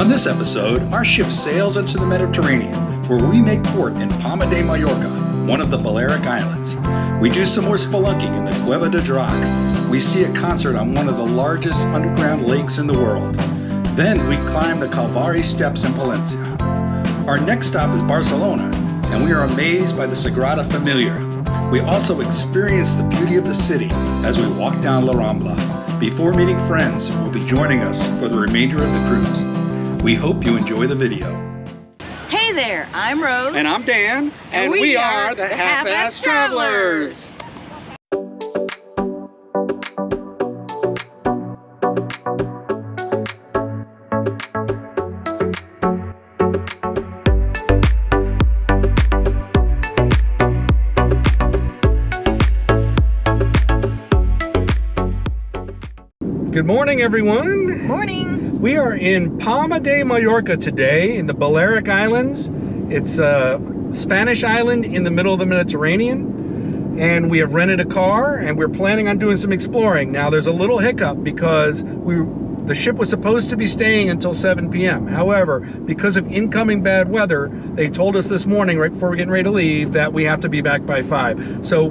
On this episode, our ship sails into the Mediterranean, where we make port in Palma de Mallorca, one of the Balearic Islands. We do some more spelunking in the Cuevas del Drach. We see a concert on one of the largest underground lakes in the world. Then we climb the Calvari Steps in Pollensa. Our next stop is Barcelona, and we are amazed by the Sagrada Familia. We also experience the beauty of the city as we walk down La Rambla, before meeting friends who will be joining us for the remainder of the cruise. We hope you enjoy the video. Hey there, I'm Rose. And I'm Dan, and we are the Half-Ass Travelers. Good morning, everyone. Morning. We are in Palma de Mallorca today in the Balearic Islands. It's a Spanish island in the middle of the Mediterranean. And we have rented a car and we're planning on doing some exploring. Now there's a little hiccup because the ship was supposed to be staying until 7 p.m. However, because of incoming bad weather, they told us this morning right before we're getting ready to leave that we have to be back by 5. So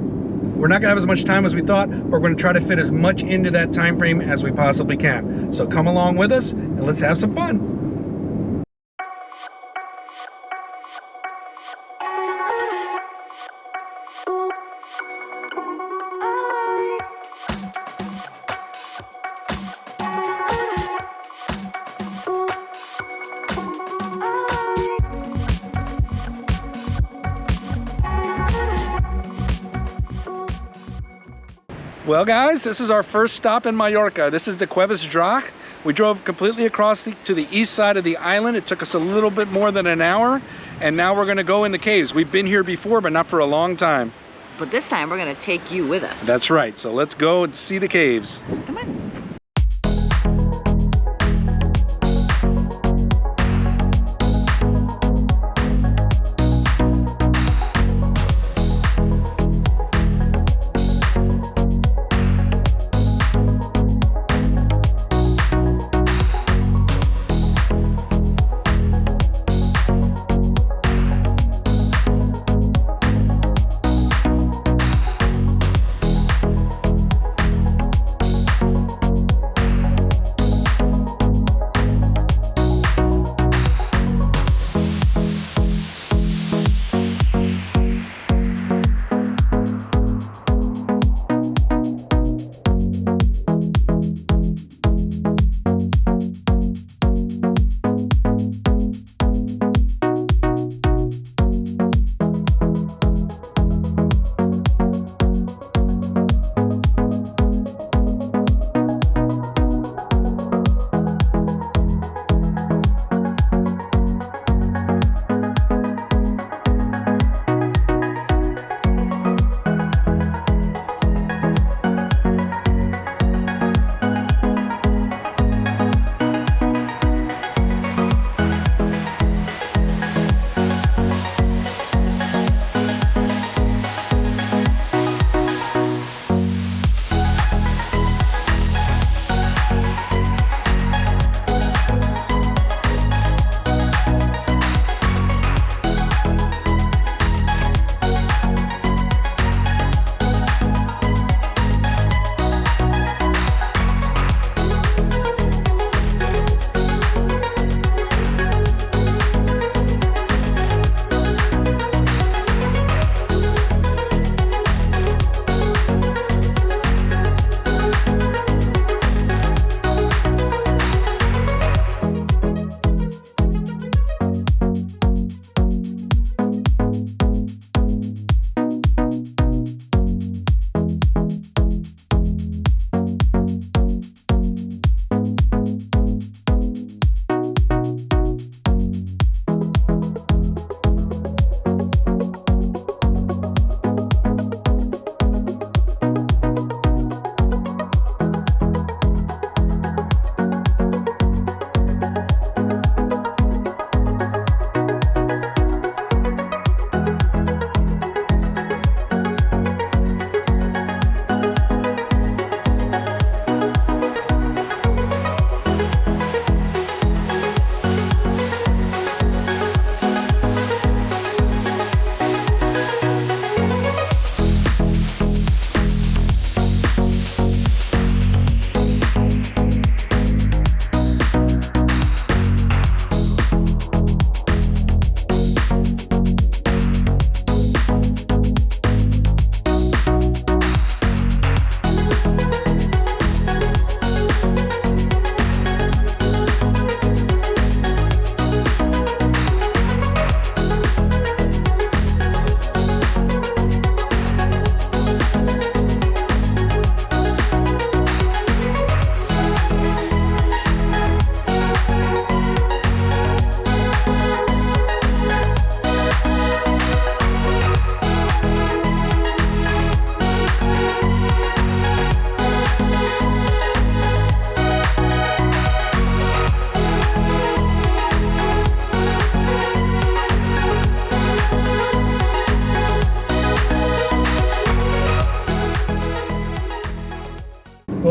we're not gonna have as much time as we thought, but we're gonna try to fit as much into that time frame as we possibly can. So come along with us and let's have some fun. Well guys, this is our first stop in Mallorca. This is the Cuevas del Drach. We drove completely across to the east side of the island. It took us a little bit more than an hour, and now we're gonna go in the caves. We've been here before, but not for a long time. But this time we're gonna take you with us. That's right, so let's go and see the caves. Come on.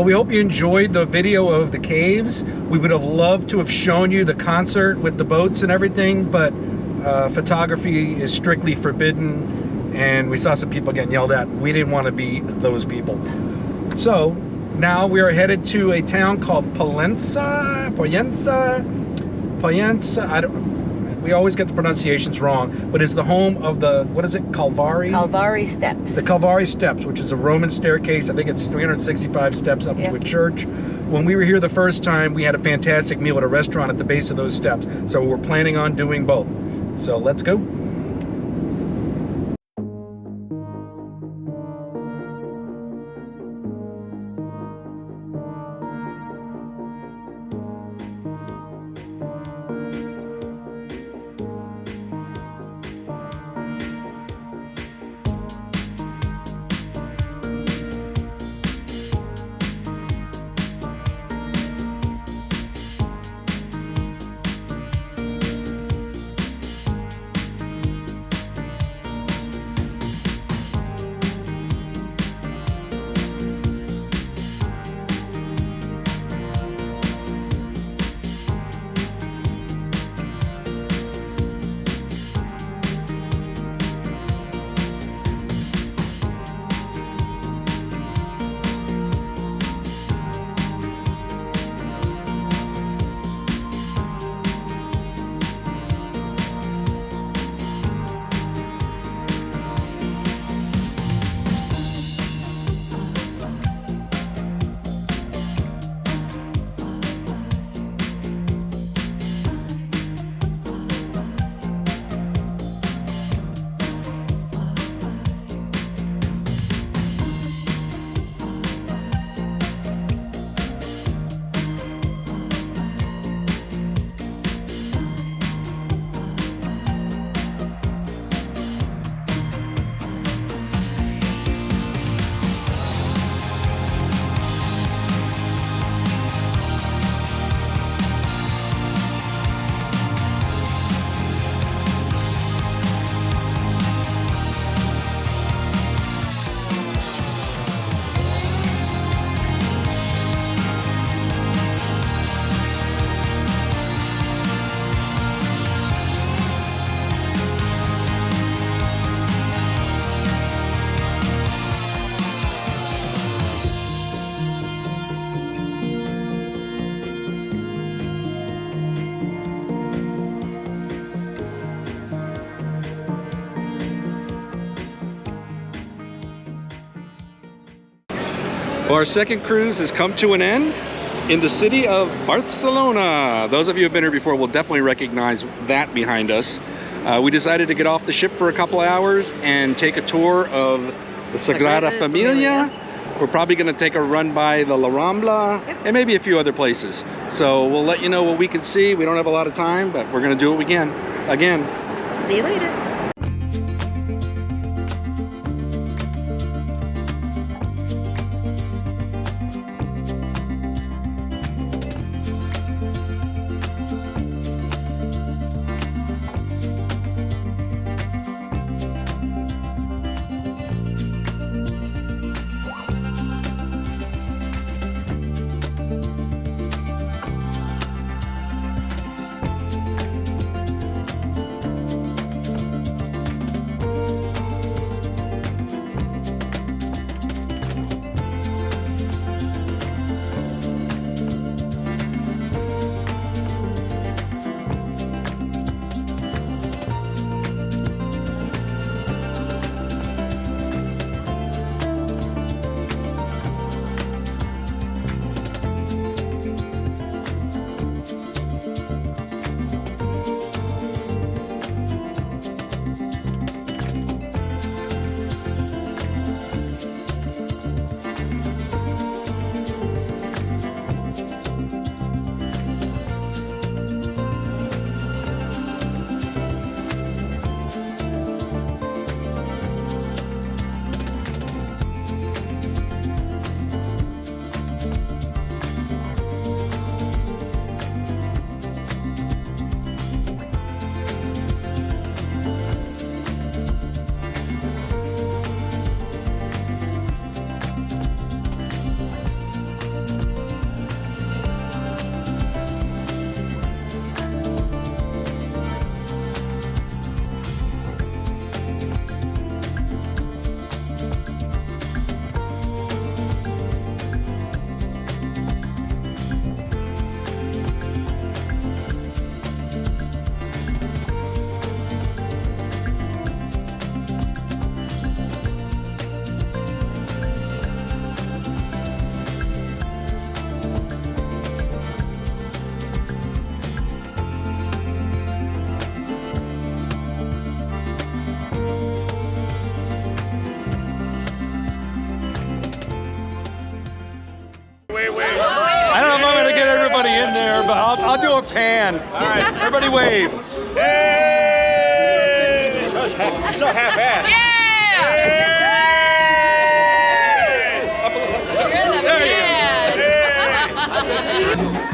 we hope you enjoyed the video of the caves. We would have loved to have shown you the concert with the boats and everything, but photography is strictly forbidden, and we saw some people getting yelled at. We didn't want to be those people. So now we are headed to a town called Pollensa. We always get the pronunciations wrong, but it's the home of the, what is it, Calvari? Calvari Steps. The Calvari Steps, which is a Roman staircase. I think it's 365 steps up to a church. When we were here the first time, we had a fantastic meal at a restaurant at the base of those steps. So we're planning on doing both. So let's go. Well, our second cruise has come to an end in the city of Barcelona. Those of you who have been here before will definitely recognize that behind us. We decided to get off the ship for a couple of hours and take a tour of the Sagrada Familia. We're probably going to take a run by the Rambla and maybe a few other places. So we'll let you know what we can see. We don't have a lot of time, but we're going to do what we can. Again. See you later. but I'll do a pan. All right, everybody wave. Hey! So half-assed. Yeah! Up a little. You're the There you go. man!